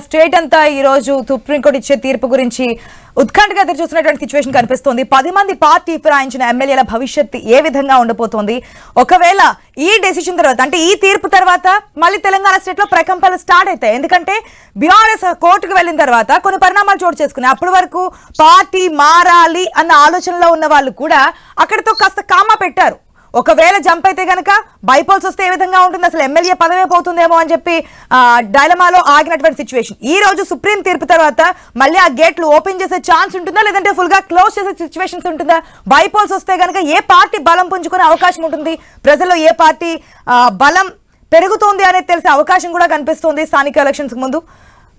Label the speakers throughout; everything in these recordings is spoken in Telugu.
Speaker 1: స్టేట్ అంతా ఈ రోజు సుప్రీంకోర్టు ఇచ్చే తీర్పు గురించి ఉత్కంఠగా ఎదురు చూస్తున్నటువంటి సిచ్యువేషన్ కనిపిస్తోంది. 10 మంది పార్టీ ఫిరాయించిన ఎమ్మెల్యేల భవిష్యత్తు ఏ విధంగా ఉండబోతోంది? ఒకవేళ ఈ డెసిషన్ తర్వాత అంటే ఈ తీర్పు తర్వాత మళ్ళీ తెలంగాణ స్టేట్ లో ప్రకంపనలు స్టార్ట్ అవుతాయి. ఎందుకంటే బీఆర్ఎస్ కోర్టుకు వెళ్ళిన తర్వాత కొన్ని పరిణామాలు చోటు చేసుకున్నాయి. అప్పటి వరకు పార్టీ మారాలి అన్న ఆలోచనలో ఉన్న వాళ్ళు కూడా అక్కడితో కాస్త కామా పెట్టారు. ఒకవేళ జంప్ అయితే గనక బైపోల్స్ వస్తే ఏ విధంగా ఉంటుంది, అసలు ఎమ్మెల్యే పదవే పోతుందేమో అని చెప్పి డైలమాలో ఆగినటువంటి సిచ్యువేషన్. ఈ రోజు సుప్రీం తీర్పు తర్వాత మళ్ళీ ఆ గేట్లు ఓపెన్ చేసే ఛాన్స్ ఉంటుందా, లేదంటే ఫుల్ గా క్లోజ్ చేసే సిచ్యువేషన్స్ ఉంటుందా? బైపోల్స్ వస్తే గనక ఏ పార్టీ బలం పుంజుకునే అవకాశం ఉంటుంది, ప్రజల్లో ఏ పార్టీ బలం పెరుగుతోంది అనేది తెలిసే అవకాశం కూడా కనిపిస్తోంది స్థానిక ఎలక్షన్స్ ముందు.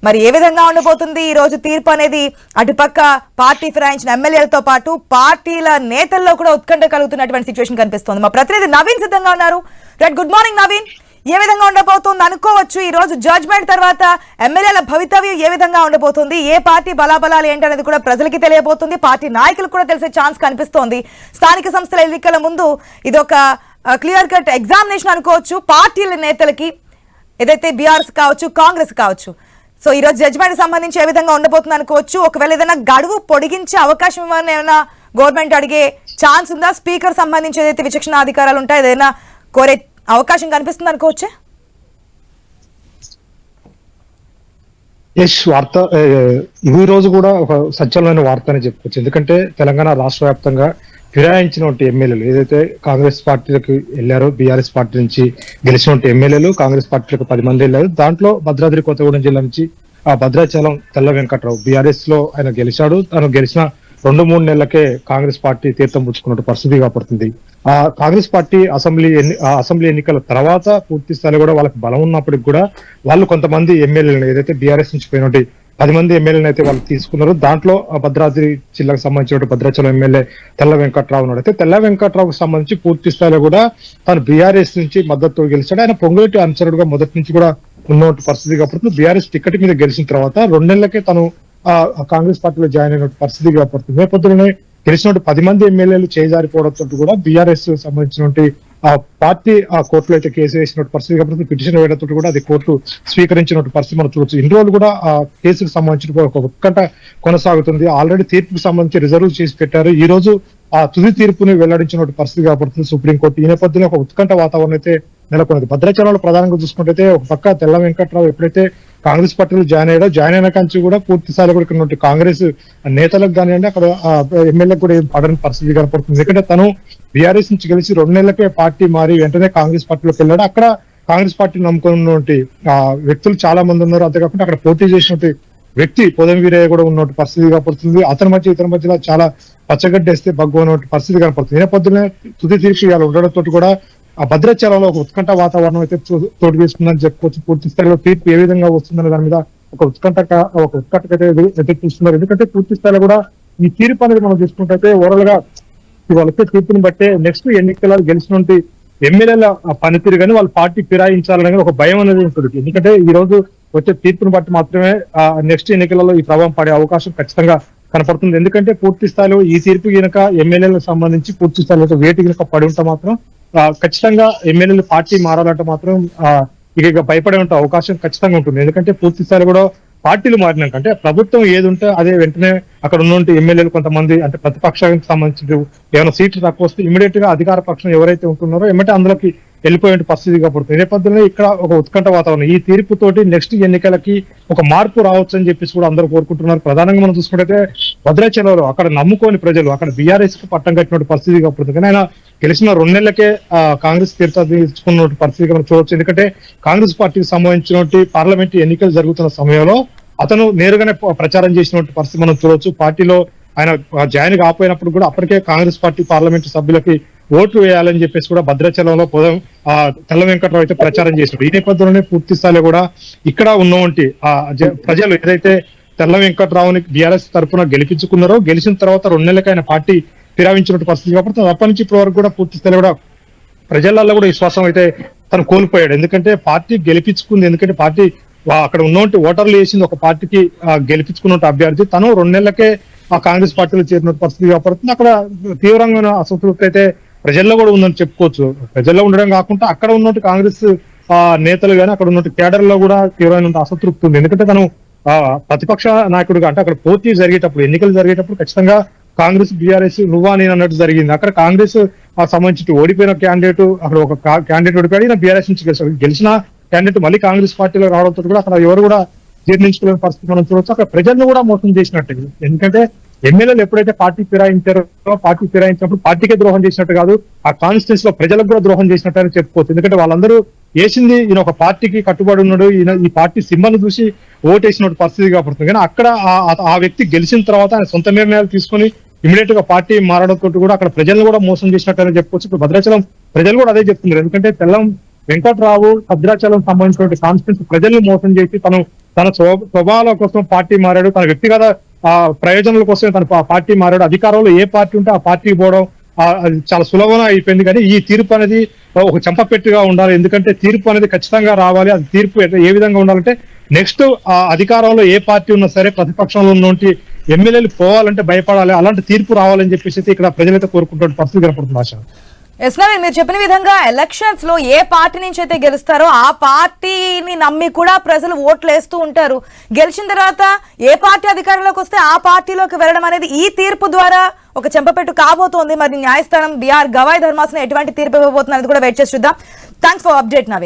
Speaker 1: మరి ఏ విధంగా ఉండబోతుంది ఈ రోజు తీర్పు అనేది? అటుపక్క పార్టీ ఫిరాయించిన ఎమ్మెల్యేలతో పాటు పార్టీల నేతల్లో కూడా ఉత్కంఠ కలుగుతున్నటువంటి సిచ్యువేషన్ కనిపిస్తోంది. మా ప్రతినిధి నవీన్ సిద్ధంగా ఉన్నారు. Right, good morning Naveen. ఏ విధంగా ఉండబోతుంది అనుకోవచ్చు ఈ రోజు జడ్జ్మెంట్ తర్వాత ఎమ్మెల్యేల భవితవ్యం ఏ విధంగా ఉండబోతుంది? ఏ పార్టీ బలాబలాలు ఏంటనేది కూడా ప్రజలకి తెలియబోతుంది, పార్టీ నాయకులకు కూడా తెలిసే ఛాన్స్ కనిపిస్తోంది. స్థానిక సంస్థల ఎన్నికల ముందు ఇదొక క్లియర్ కట్ ఎగ్జామినేషన్ అనుకోవచ్చు పార్టీల నేతలకి, ఏదైతే బీఆర్ఎస్ కావచ్చు కాంగ్రెస్ కావచ్చు. సో ఈ రోజు జడ్జ్మెంట్ సంబంధించి ఏ విధంగా ఉండబోతుంది అనుకోవచ్చు? ఒకవేళ ఏదైనా గడువు పొడిగించే అవకాశం ఏమైనా గవర్నమెంట్ అడిగే ఛాన్స్ ఉందా? స్పీకర్ సంబంధించి ఏదైతే విచక్షణ అధికారాలు ఉంటాయో ఏదైనా కోరే అవకాశం కనిపిస్తుంది అనుకోవచ్చా?
Speaker 2: యష్, వార్త ఈ రోజు కూడా ఒక సంచలనమైన వార్త అని చెప్పుకోవచ్చు. ఎందుకంటే తెలంగాణ రాష్ట్ర వ్యాప్తంగా ఫిరాయించినటువంటి ఎమ్మెల్యేలు ఏదైతే కాంగ్రెస్ పార్టీలకు వెళ్ళారో, బీఆర్ఎస్ పార్టీ నుంచి గెలిచినటువంటి ఎమ్మెల్యేలు కాంగ్రెస్ పార్టీలకు 10 మంది వెళ్ళారు. దాంట్లో భద్రాద్రి కొత్తగూడెం జిల్లా నుంచి భద్రాచలం తెల్ల వెంకట్రావు బీఆర్ఎస్ లో ఆయన గెలిచాడు. తను గెలిచిన 2-3 నెలలకే కాంగ్రెస్ పార్టీ తీర్థం పుచ్చుకున్నట్టు పరిస్థితి కాబడుతుంది. ఆ కాంగ్రెస్ పార్టీ అసెంబ్లీ ఎన్నికల తర్వాత పూర్తి స్థాయిలో కూడా వాళ్ళకి బలం ఉన్నప్పటికి కూడా వాళ్ళు కొంతమంది ఎమ్మెల్యేలను ఏదైతే బీఆర్ఎస్ నుంచి పోయినటువంటి 10 మంది ఎమ్మెల్యేలను అయితే వాళ్ళు తీసుకున్నారు. దాంట్లో భద్రాద్రి జిల్లాకు సంబంధించిన భద్రాచలం ఎమ్మెల్యే తెల్ల వెంకట్రావు ఉన్నాడు. అయితే తెల్ల వెంకట్రావుకు సంబంధించి పూర్తి స్థాయిలో కూడా తను బీఆర్ఎస్ నుంచి మద్దతు గెలిచాడు. ఆయన పొంగులేటి అనుచరుడుగా మొదటి నుంచి కూడా ఉన్నటువంటి పరిస్థితి కాబట్టి బీఆర్ఎస్ టికెట్ మీద గెలిచిన తర్వాత 2 నెలలకే తను కాంగ్రెస్ పార్టీలో జాయిన్ అయిన పరిస్థితి కాబడుతుంది. నేపథ్యంలోనే గెలిచినటువంటి 10 మంది ఎమ్మెల్యేలు చేజారిపోవడంతో కూడా బీఆర్ఎస్ సంబంధించినటువంటి పార్టీ కోర్టులో అయితే కేసు వేసినట్టు పరిస్థితి కాబట్టి పిటిషన్ వేయడంతో కూడా అది కోర్టు స్వీకరించినట్టు పరిస్థితి మనం చూడొచ్చు. ఇన్ని రోజులు కూడా ఆ కేసుకు సంబంధించిన ఒక ఉత్కంఠ కొనసాగుతుంది. ఆల్రెడీ తీర్పుకు సంబంధించి రిజర్వ్ చేసి పెట్టారు. ఈ రోజు ఆ తుది తీర్పుని వెల్లడించినట్టు పరిస్థితి కాబడుతుంది సుప్రీంకోర్టు. ఈ నేపథ్యంలో ఒక ఉత్కంఠ వాతావరణం అయితే నెలకొన్నది. భద్రాచలంలో ప్రధానంగా చూసుకుంటే ఒక పక్క తెల్ల వెంకట్రావు ఎప్పుడైతే కాంగ్రెస్ పార్టీలో జాయిన్ అయిన కంచి కూడా పూర్తి స్థాయిలో కూడా ఇక్కడ కాంగ్రెస్ నేతలకు కానివ్వండి, అక్కడ ఎమ్మెల్యేలకు కూడా ఏం పడని పరిస్థితి కనపడుతుంది. ఎందుకంటే తను బీఆర్ఎస్ నుంచి గెలిచి 2 నెలలకే పార్టీ మారి వెంటనే కాంగ్రెస్ పార్టీలోకి వెళ్ళాడు. అక్కడ కాంగ్రెస్ పార్టీ నమ్ముకున్నటువంటి వ్యక్తులు చాలా మంది ఉన్నారు. అంతేకాకుండా అక్కడ పోటీ చేసినటువంటి వ్యక్తి పొదం వీరయ్య కూడా ఉన్నటువంటి పరిస్థితి కనపడుతుంది. ఇతని మధ్యలో చాలా పచ్చగడ్డేస్తే బగ్గు ఉన్నటువంటి పరిస్థితి కనపడుతుంది. నేపథ్యంలో తుది తీర్పు ఇవాళ ఉండడంతో కూడా ఆ భద్రాచలంలో ఒక ఉత్కంఠ వాతావరణం అయితే చోటు చేసుకుందని చెప్పుకోవచ్చు. పూర్తి స్థాయిలో తీర్పు ఏ విధంగా వస్తుందనే దాని మీద ఒక ఉత్కంఠకైతే ఎదురు చూస్తున్నారు. ఎందుకంటే పూర్తి స్థాయిలో కూడా ఈ తీర్పు అనేది మనం చూసుకుంటే ఓవరాల్ గా ఇవాళ వచ్చే తీర్పుని బట్టే నెక్స్ట్ ఎన్నికల్లో గెలిచినటువంటి ఎమ్మెల్యేల పనితీరు కానీ వాళ్ళ పార్టీ ఫిరాయించాలని ఒక భయం అనేది ఉంటుంది. ఎందుకంటే ఈ రోజు వచ్చే తీర్పుని బట్టి మాత్రమే నెక్స్ట్ ఎన్నికలలో ఈ ప్రభావం పడే అవకాశం ఖచ్చితంగా కనపడుతుంది. ఎందుకంటే పూర్తి స్థాయిలో ఈ తీర్పు కనుక ఎమ్మెల్యేలకు సంబంధించి పూర్తి స్థాయిలో వేటు కనుక పడి ఉంటే మాత్రం ఖచ్చితంగా ఎమ్మెల్యేలు పార్టీ మారాలంటే మాత్రం ఇక భయపడే ఉంటే అవకాశం ఖచ్చితంగా ఉంటుంది. ఎందుకంటే పూర్తి స్థాయిలో కూడా పార్టీలు మారినాక అంటే ప్రభుత్వం ఏది ఉంటే అదే వెంటనే అక్కడ ఉన్నటువంటి ఎమ్మెల్యేలు కొంతమంది అంటే ప్రతిపక్షానికి సంబంధించి ఏమైనా సీట్లు తక్కువ వస్తే ఇమీడియట్ గా అధికార పక్షం ఎవరైతే ఉంటున్నారో ఏమంటే అందులోకి వెళ్ళిపోయే పరిస్థితి కాబడుతుంది. నేపథ్యంలో ఇక్కడ ఒక ఉత్కంఠ వాతావరణం. ఈ తీర్పుతోటి నెక్స్ట్ ఎన్నికలకి ఒక మార్పు రావచ్చు అని చెప్పేసి కూడా అందరూ కోరుకుంటున్నారు. ప్రధానంగా మనం చూసుకుంటే భద్రాచలంలో అక్కడ నమ్ముకోని ప్రజలు అక్కడ బీఆర్ఎస్ కి పట్టం కట్టినటువంటి పరిస్థితి కాబడుతుంది. కానీ ఆయన గెలిచిన 2 నెలలకే కాంగ్రెస్ తీర్చుకున్న పరిస్థితి మనం చూడవచ్చు. ఎందుకంటే కాంగ్రెస్ పార్టీకి సంబంధించినటువంటి పార్లమెంట్ ఎన్నికలు జరుగుతున్న సమయంలో అతను నేరుగానే ప్రచారం చేసినటువంటి పరిస్థితి మనం చూడవచ్చు. పార్టీలో ఆయన జాయిన్ కాకపోయినప్పుడు కూడా అప్పటికే కాంగ్రెస్ పార్టీ పార్లమెంటు సభ్యులకి ఓట్లు వేయాలని చెప్పేసి కూడా భద్రాచలంలో తెల్ల వెంకట్రావు అయితే ప్రచారం చేశాడు. ఈ నేపథ్యంలోనే పూర్తి స్థాయిలో కూడా ఇక్కడ ఉన్నటువంటి ప్రజలు ఏదైతే తెల్ల వెంకట్రావుని బీఆర్ఎస్ తరఫున గెలిపించుకున్నారో గెలిచిన తర్వాత 2 నెలలకి ఆయన పార్టీ ఫిరాయించినట్టు పరిస్థితి కాబట్టి అప్పటి నుంచి ఇప్పటి వరకు కూడా పూర్తి స్థాయిలో కూడా ప్రజలలో కూడా విశ్వాసం అయితే తను కోల్పోయాడు. ఎందుకంటే పార్టీ గెలిపించుకుంది. ఎందుకంటే పార్టీ అక్కడ ఉన్నటువంటి ఓటర్లు వేసింది ఒక పార్టీకి గెలిపించుకున్న అభ్యర్థి తను 2 నెలలకే ఆ కాంగ్రెస్ పార్టీలో చేరిన పరిస్థితి కాబడుతుంది. అక్కడ తీవ్రమైన అసంతృప్తి అయితే ప్రజల్లో కూడా ఉందని చెప్పుకోవచ్చు. ప్రజల్లో ఉండడం కాకుండా అక్కడ ఉన్నట్టు కాంగ్రెస్ నేతలు కానీ అక్కడ ఉన్న కేడర్ లో కూడా తీవ్రమైన అసంతృప్తి ఉంది. ఎందుకంటే తను ప్రతిపక్ష నాయకుడిగా అంటే అక్కడ పోటీ జరిగేటప్పుడు ఎన్నికలు జరిగేటప్పుడు ఖచ్చితంగా కాంగ్రెస్ బీఆర్ఎస్ నువ్వా నేను అన్నట్టు జరిగింది. అక్కడ కాంగ్రెస్ సంబంధించి ఓడిపోయిన క్యాండిడేట్ అక్కడ ఒక క్యాండిడేట్ ఓడిపోయాడు, ఈయన బీఆర్ఎస్ నుంచి గెలిచిన క్యాండిడేట్ మళ్ళీ కాంగ్రెస్ పార్టీలో రావడంతో కూడా అక్కడ ఎవరు కూడా జీర్ణించుకునే పరిస్థితి మనం చూడవచ్చు. అక్కడ ప్రజలను కూడా మోసం చేసినట్టు. ఎందుకంటే ఎమ్మెల్యేలు ఎప్పుడైతే పార్టీ ఫిరాయించారో పార్టీ ఫిరాయించినప్పుడు పార్టీకే ద్రోహం చేసినట్టు కాదు, ఆ కాన్స్టిట్యూన్స్ లో ప్రజలకు కూడా ద్రోహం చేసినట్టు అని చెప్పుకోవచ్చు. ఎందుకంటే వాళ్ళందరూ వేసింది ఈయన ఒక పార్టీకి కట్టుబడి ఉన్నాడు, ఈయన ఈ పార్టీ సింబల్ చూసి ఓటేసినట్టు పరిస్థితి కాబడుతుంది. కానీ అక్కడ ఆ వ్యక్తి గెలిచిన తర్వాత ఆయన సొంత నిర్ణయాలు తీసుకొని ఇమీడియట్ గా పార్టీ మారడంతో కూడా అక్కడ ప్రజలను కూడా మోసం చేసినట్టు అని చెప్పుకోవచ్చు. ఇప్పుడు భద్రాచలం ప్రజలు కూడా అదే చెప్తున్నారు. ఎందుకంటే తెల్లం వెంకట్రావు భద్రాచలం సంబంధించిన కాన్స్టిట్యూన్స్ ప్రజల్ని మోసం చేసి తన స్వభావాల కోసం పార్టీ మారాడు, తన వ్యక్తిగత ప్రయోజనాల కోసం తన పార్టీ మారాడు. అధికారంలో ఏ పార్టీ ఉంటే ఆ పార్టీకి పోవడం అది చాలా సులభంగా అయిపోయింది. కానీ ఈ తీర్పు అనేది ఒక చెంపపెట్టుగా ఉండాలి. ఎందుకంటే తీర్పు అనేది ఖచ్చితంగా రావాలి. అది తీర్పు ఏ విధంగా ఉండాలంటే నెక్స్ట్ అధికారంలో ఏ పార్టీ ఉన్నా సరే ప్రతిపక్షంలో ఉన్నటువంటి ఎమ్మెల్యేలు పోవాలంటే భయపడాలి, అలాంటి తీర్పు రావాలని చెప్పేసి ఇక్కడ ప్రజలైతే కోరుకుంటున్న పరిస్థితి కనపడుతుంది. ఆశ
Speaker 1: ఎస్ నవీన్, మీరు చెప్పిన విధంగా ఎలక్షన్స్ లో ఏ పార్టీ నుంచి అయితే గెలుస్తారో ఆ పార్టీని నమ్మి కూడా ప్రజలు ఓట్లు వేస్తూ ఉంటారు. గెలిచిన తర్వాత ఏ పార్టీ అధికారంలోకి వస్తే ఆ పార్టీలోకి వెళ్ళడం అనేది ఈ తీర్పు ద్వారా ఒక చెంపపెట్టు కాబోతోంది. మరి న్యాయస్థానం బిఆర్ గవాయ్ ధర్మాసనం ఎటువంటి తీర్పు ఇవ్వబోతుంది అనేది కూడా వెయిట్ చేసి చూద్దాం. Thanks for update Naveen.